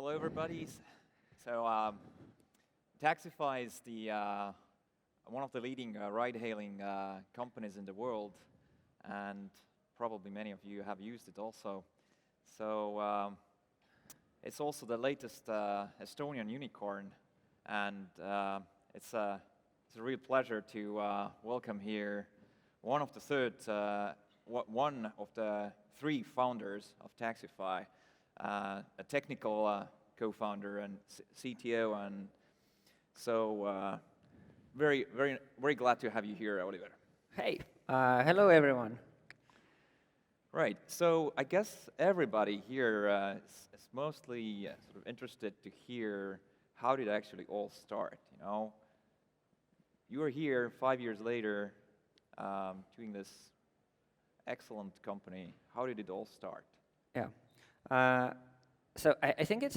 Hello, everybody. So, Taxify is the one of the leading ride-hailing companies in the world, and probably many of you have used it also. So, it's also the latest Estonian unicorn, and it's a real pleasure to welcome here one of the three founders of Taxify. A technical co-founder and CTO, and so very, very, very glad to have you here, Oliver. Hey, hello everyone. Right. So I guess everybody here is mostly sort of interested to hear how did it actually all start. You are here 5 years later, doing this excellent company. How did it all start? Yeah. So I think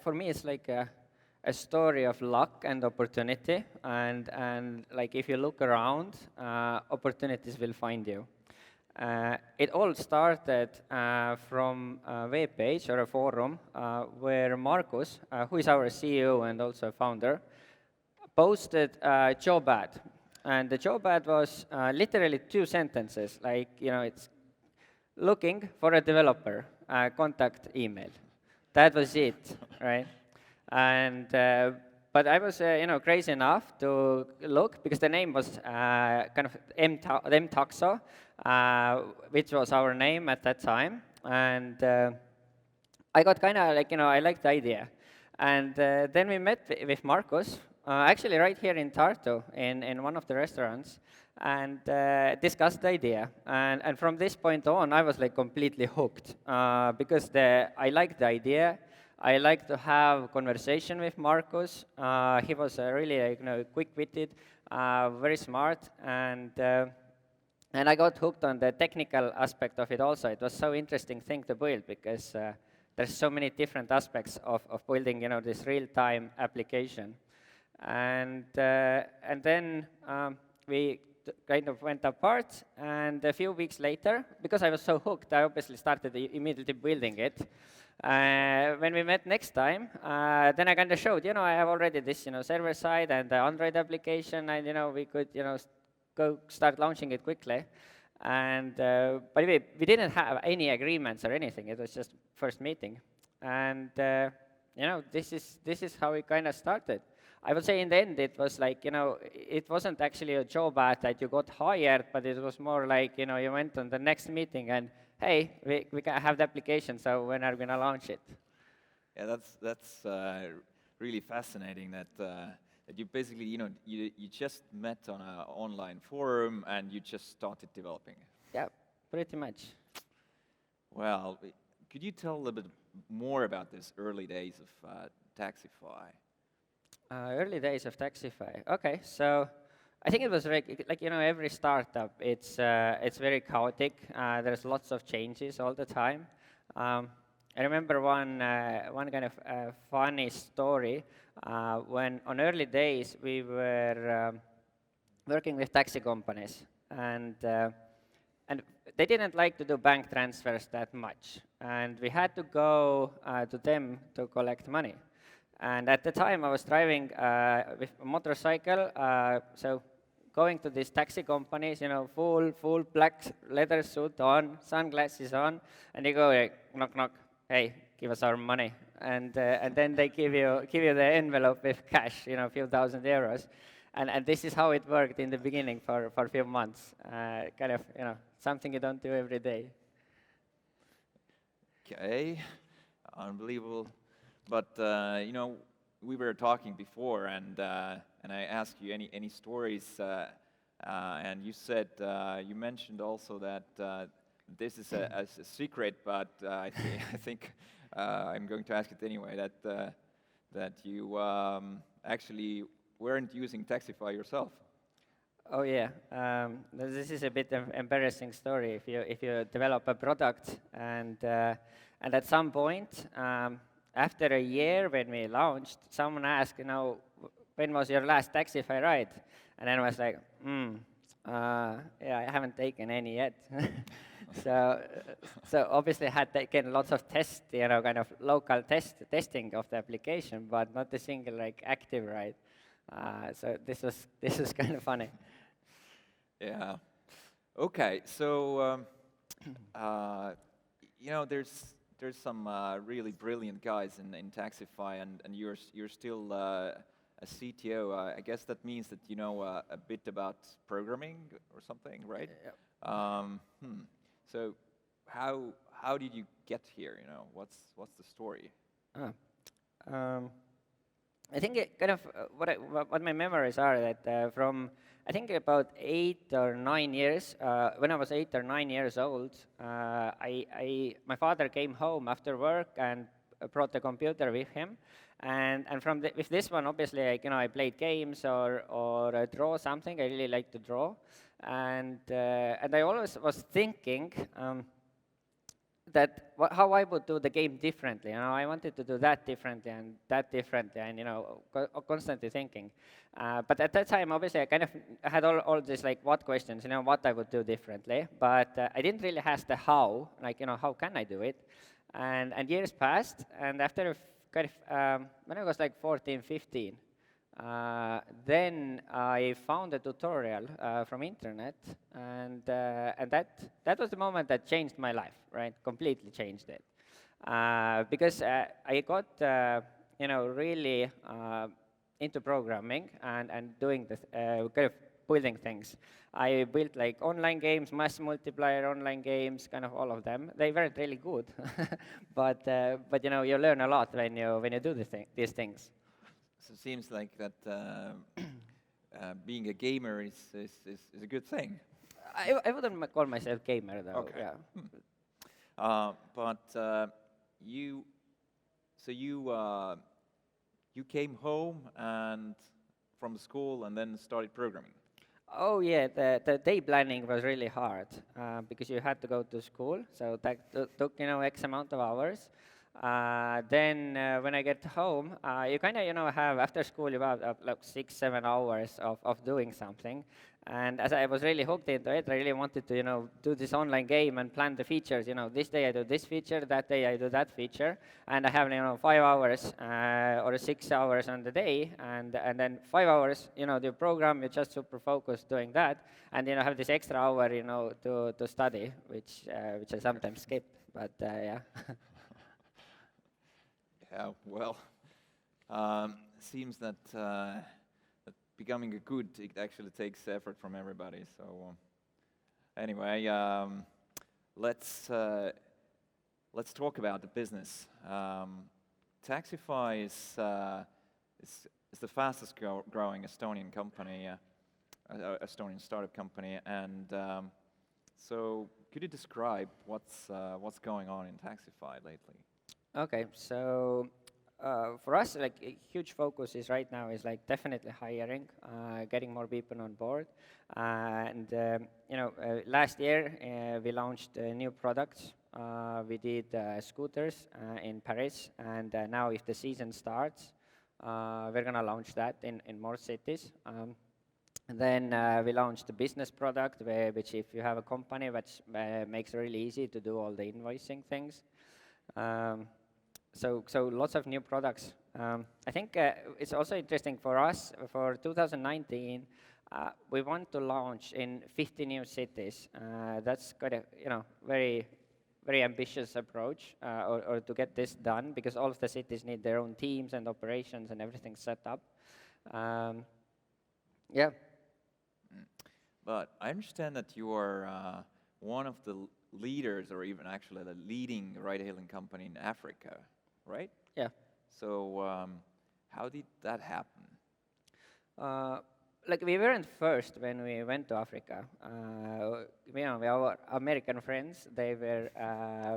for me it's like a story of luck and opportunity, and like if you look around, opportunities will find you. It all started from a web page or a forum where Markus, who is our CEO and also a founder, posted a job ad. And the job ad was literally 2 sentences, like, it's looking for a developer, contact email. That was it, right? And but I was, crazy enough to look because the name was kind of M-Taxo, which was our name at that time. And I got kind of like, I liked the idea. And then we met with Markus, actually right here in Tartu, in one of the restaurants, and discussed the idea. And from this point on, I was like completely hooked because I liked the idea. I liked to have conversation with Markus. He was really quick-witted, very smart, and I got hooked on the technical aspect of it also. It was so interesting thing to build because there's so many different aspects of building this real-time application. And then we kind of went apart, and a few weeks later, because I was so hooked, I obviously started immediately building it. When we met next time, then I kind of showed, I have already this, server side and the Android application, and, we could, go start launching it quickly. And by the way, we didn't have any agreements or anything. It was just first meeting. And, this is how it kind of started. I would say in the end, it was like, it wasn't actually a job ad that you got hired, but it was more like, you went on the next meeting and, hey, we can have the application, so when are we going to launch it? Yeah, that's really fascinating that you basically, you just met on an online forum and you just started developing. Yeah, pretty much. Well, could you tell a little bit more about this early days of Taxify? Early days of Taxify. Okay, so I think it was like every startup, it's very chaotic. There's lots of changes all the time. I remember one kind of funny story when on early days we were working with taxi companies, and they didn't like to do bank transfers that much, and we had to go to them to collect money. And at the time, I was driving with a motorcycle, so going to these taxi companies, full black leather suit on, sunglasses on, and they go like, knock, knock, hey, give us our money. And then they give you the envelope with cash, a few thousand euros. And this is how it worked in the beginning for a few months. Kind of, something you don't do every day. Okay, unbelievable. But we were talking before, and I asked you any stories, and you said you mentioned also that this is a secret, but I think I'm going to ask it anyway. That you actually weren't using Taxify yourself. Oh yeah, this is a bit of embarrassing story. If you develop a product and at some point. After a year when we launched, someone asked, when was your last Taxify ride? And then I was like, yeah, I haven't taken any yet. So, so obviously had taken lots of tests, kind of local testing of the application, but not a single like active ride. So this was kind of funny. Yeah. Okay. So, there's some really brilliant guys in Taxify, and you're still a CTO. I guess that means that you know a bit about programming or something, right? Yep. So, how did you get here? What's the story? Ah. Um, I think it kind of what my memories are that from I think about 8 or 9 years when I was 8 or 9 years old, my father came home after work and brought the computer with him, and with this one obviously I played games or draw something. I really like to draw, and I always was thinking. How I would do the game differently. I wanted to do that differently and that differently, and constantly thinking. But at that time, obviously, I kind of had all these like what questions, what I would do differently. But I didn't really ask the how, like how can I do it? And years passed, and after kind of when I was like 14, 15. Then I found a tutorial from internet, and that was the moment that changed my life, right? Completely changed it, because I got really into programming and doing this kind of building things. I built like online games, mass multiplayer online games, kind of all of them. They weren't really good, but you learn a lot when you do these things. So it seems like that being a gamer is a good thing. I wouldn't call myself gamer though. Okay. Yeah. But you, so you came home and from school and then started programming. Oh yeah, the day planning was really hard because you had to go to school, so that took X amount of hours. Then when I get home, you kind of have after school you have like 6 7 hours of doing something, and as I was really hooked into it, I really wanted to do this online game and plan the features. This day I do this feature, that day I do that feature, and I have 5 hours or 6 hours on the day, and then 5 hours the program you're just super focused doing that, and have this extra hour to study, which I sometimes skip, but yeah. Yeah, well, seems that becoming a good, it actually takes effort from everybody. So anyway, let's talk about the business. Taxify is the fastest growing Estonian company, Estonian startup company, and so could you describe what's going on in Taxify lately? Okay, so for us, like a huge focus is right now is like definitely hiring, getting more people on board, and last year we launched new products. We did scooters in Paris, and now if the season starts, we're gonna launch that in more cities. And then we launched the business product, which if you have a company, which makes it really easy to do all the invoicing things. So lots of new products. I think it's also interesting for us for 2019. We want to launch in 50 new cities. That's quite a very very ambitious approach, or to get this done because all of the cities need their own teams and operations and everything set up. Yeah. But I understand that you are one of the leaders, or even actually the leading ride-hailing company in Africa, right? Yeah. So how did that happen? Like we weren't first when we went to Africa. Our American friends, they were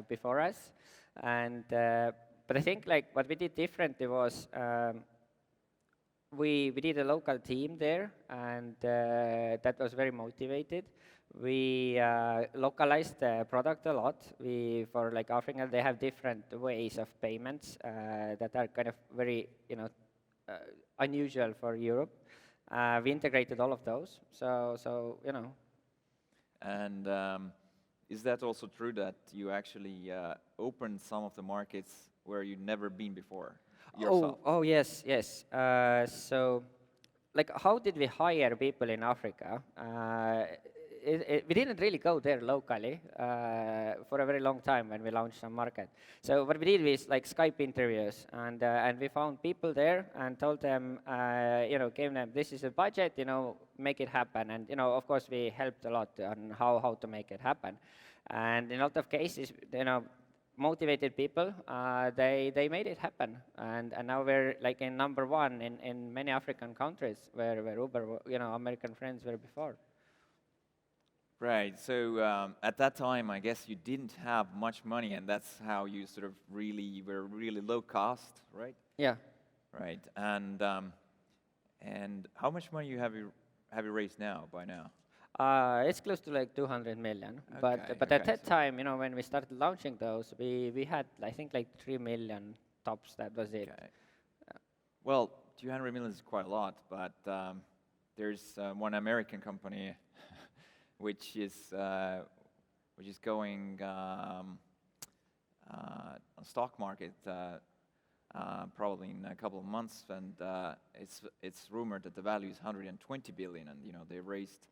before us, and but I think like what we did differently was we did a local team there, and that was very motivated. We localized the product a lot. For like Africa, they have different ways of payments that are kind of very unusual for Europe. We integrated all of those. So. And is that also true that you actually opened some of the markets where you'd never been before yourself? Oh, yes, yes. So, like, how did we hire people in Africa? We didn't really go there locally for a very long time when we launched some market. So what we did was like Skype interviews, and we found people there and told them, gave them, this is a budget, make it happen. And of course, we helped a lot on how to make it happen. And in a lot of cases, motivated people, they made it happen, and now we're like in number one in many African countries where Uber, American friends were before. Right. So at that time, I guess you didn't have much money, and that's how you sort of were really low cost, right? Yeah. Right. And how much money have you raised now by now? It's close to like 200 million, Okay, but at okay, that time, when we started launching those, we had I think like 3 million tops. That was it. Okay. Well, 200 million is quite a lot, but there's one American company which is going on stock market probably in a couple of months, and it's rumored that the value is 120 billion, and they raised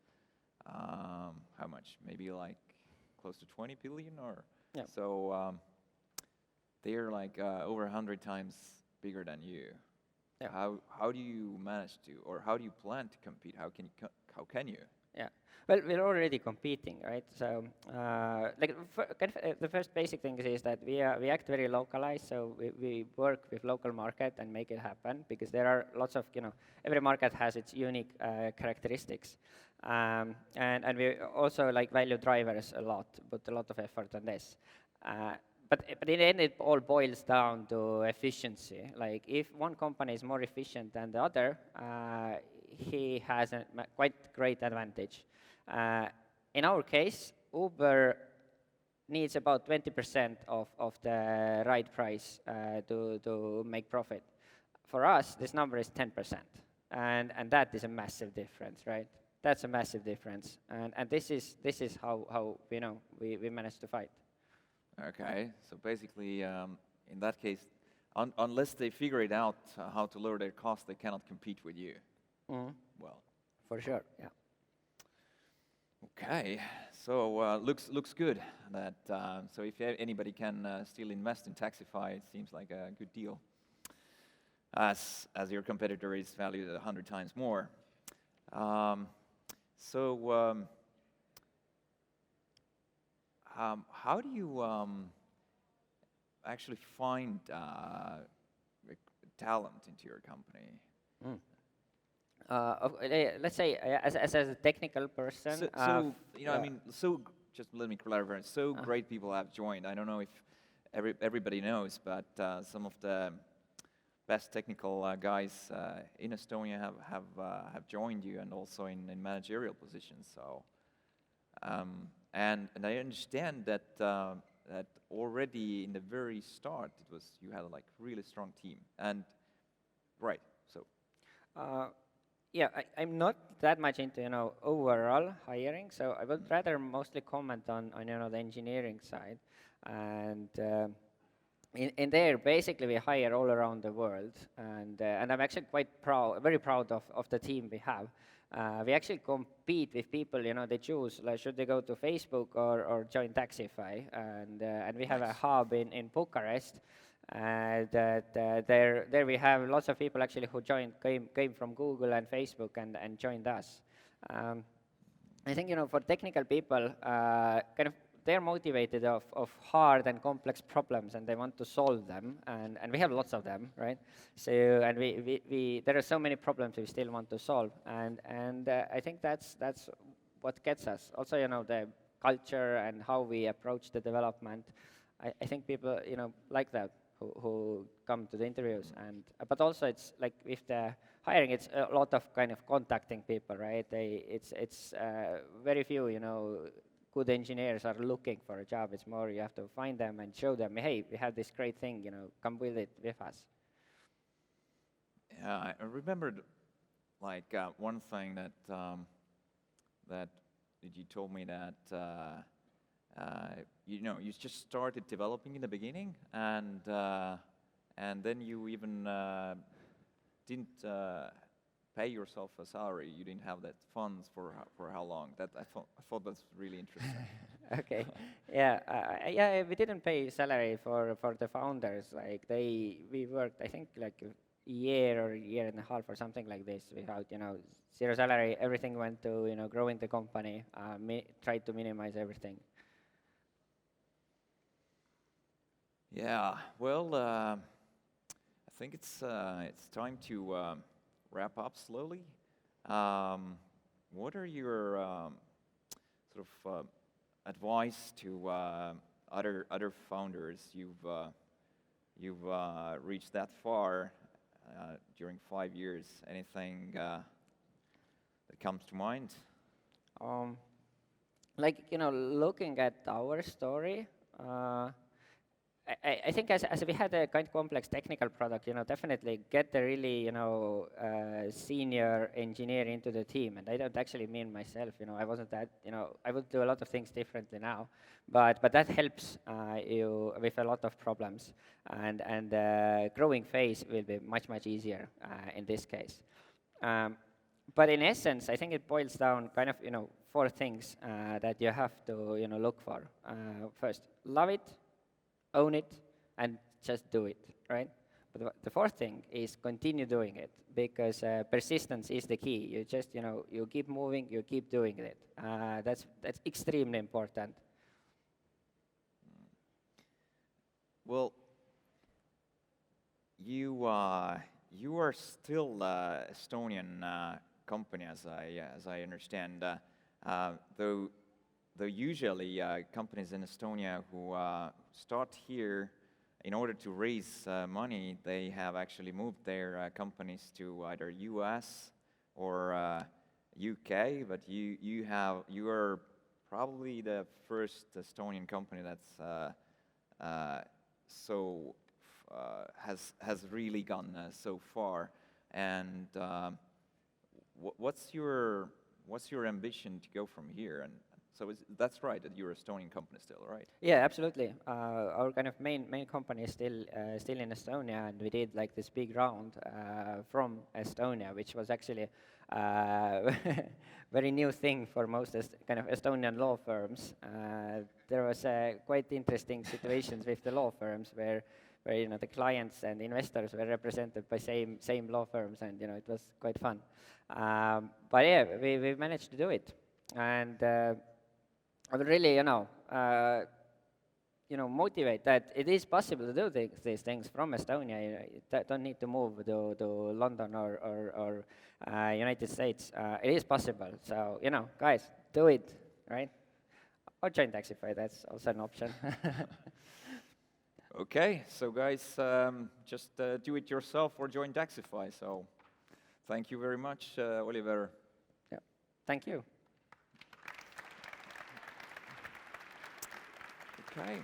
how much? Maybe like close to 20 billion, or Yeah. so. They're like over 100 times bigger than you. Yeah. Yeah. How do you manage to, or how do you plan to compete? How can you? Yeah. Well, we're already competing, right? So, the first basic thing is that we act very localized. So we work with local market and make it happen, because there are lots of every market has its unique characteristics, and we also like value drivers a lot, put a lot of effort on this. But in the end, it all boils down to efficiency. Like, if one company is more efficient than the other, he has a quite great advantage. In our case, Uber needs about 20% of the ride price to make profit. For us, this number is 10%, and that is a massive difference, right? That's a massive difference, and this is how we manage to fight. Okay, so basically, in that case, unless they figure it out how to lower their cost, they cannot compete with you. Mm-hmm. Well, For sure, yeah. okay, so looks good. That so if anybody can still invest in Taxify, it seems like a good deal. As your competitor is valued at 100 times more. How do you actually find talent into your company? Mm. Let's say, as a technical person. So I yeah. mean, just let me clarify. So great people have joined. I don't know if everybody knows, but some of the best technical guys in Estonia have joined you, and also in managerial positions. So. And I understand that that already in the very start you had a like really strong team, and right. So Yeah, I'm not that much into overall hiring, so I would rather mostly comment on the engineering side, and in there basically we hire all around the world, and I'm actually very proud of the team we have. We actually compete with people, they choose, like, should they go to Facebook or join Taxify, and we have a Nice. hub in Bucharest, there we have lots of people actually who came from Google and Facebook and joined us. I think, for technical people, kind of they're motivated of hard and complex problems, and they want to solve them, and we have lots of them, right? So, and we there are so many problems we still want to solve, and I think that's what gets us. Also, the culture and how we approach the development. I think people, like that, who come to the interviews, and but also it's like with the hiring, it's a lot of kind of contacting people, right? It's very few, good engineers are looking for a job. It's more you have to find them and show them, hey, we have this great thing, come with it with us. yeah, I remembered like one thing that you told me that you just started developing in the beginning, and then you even didn't pay yourself a salary. You didn't have that funds for how long? That I thought that's really interesting. Okay. Yeah. Yeah. We didn't pay salary for the founders. Like we worked, I think, like a year or a year and a half or something like this without, zero salary. Everything went to, growing the company. Tried to minimize everything. Yeah. Well, I think it's time to wrap up slowly. What are your sort of advice to other founders? You've reached that far during 5 years. Anything that comes to mind? Like, looking at our story, I think as we had a kind of complex technical product, definitely get the really, senior engineer into the team. And I don't actually mean myself, I wasn't that, I would do a lot of things differently now. But that helps you with a lot of problems. And growing phase will be much, much easier in this case. But in essence, I think it boils down kind of, 4 things that you have to, look for. First, love it, own it, and just do it, right? But the 4th thing is continue doing it, because persistence is the key. You just, you keep moving, you keep doing it. That's extremely important. Well, you are still Estonian company, as I understand. Though usually companies in Estonia who start here, in order to raise money, they have actually moved their companies to either US or UK. But you are probably the first Estonian company that's has really gone so far. And what's your ambition to go from here? And so that's right, that you're an Estonian company still, right? Yeah, absolutely. Our kind of main company is still in Estonia, and we did like this big round from Estonia, which was actually very new thing for most kind of Estonian law firms. There was quite interesting situations with the law firms where the clients and investors were represented by same law firms, and it was quite fun. But yeah, we managed to do it, and I would really motivate that it is possible to do these things from Estonia. You don't need to move to London or United States. It is possible. So guys, do it, right? Or join Taxify. That's also an option. Okay, so guys, just do it yourself or join Taxify. So thank you very much, Oliver. Yeah, thank you. Okay.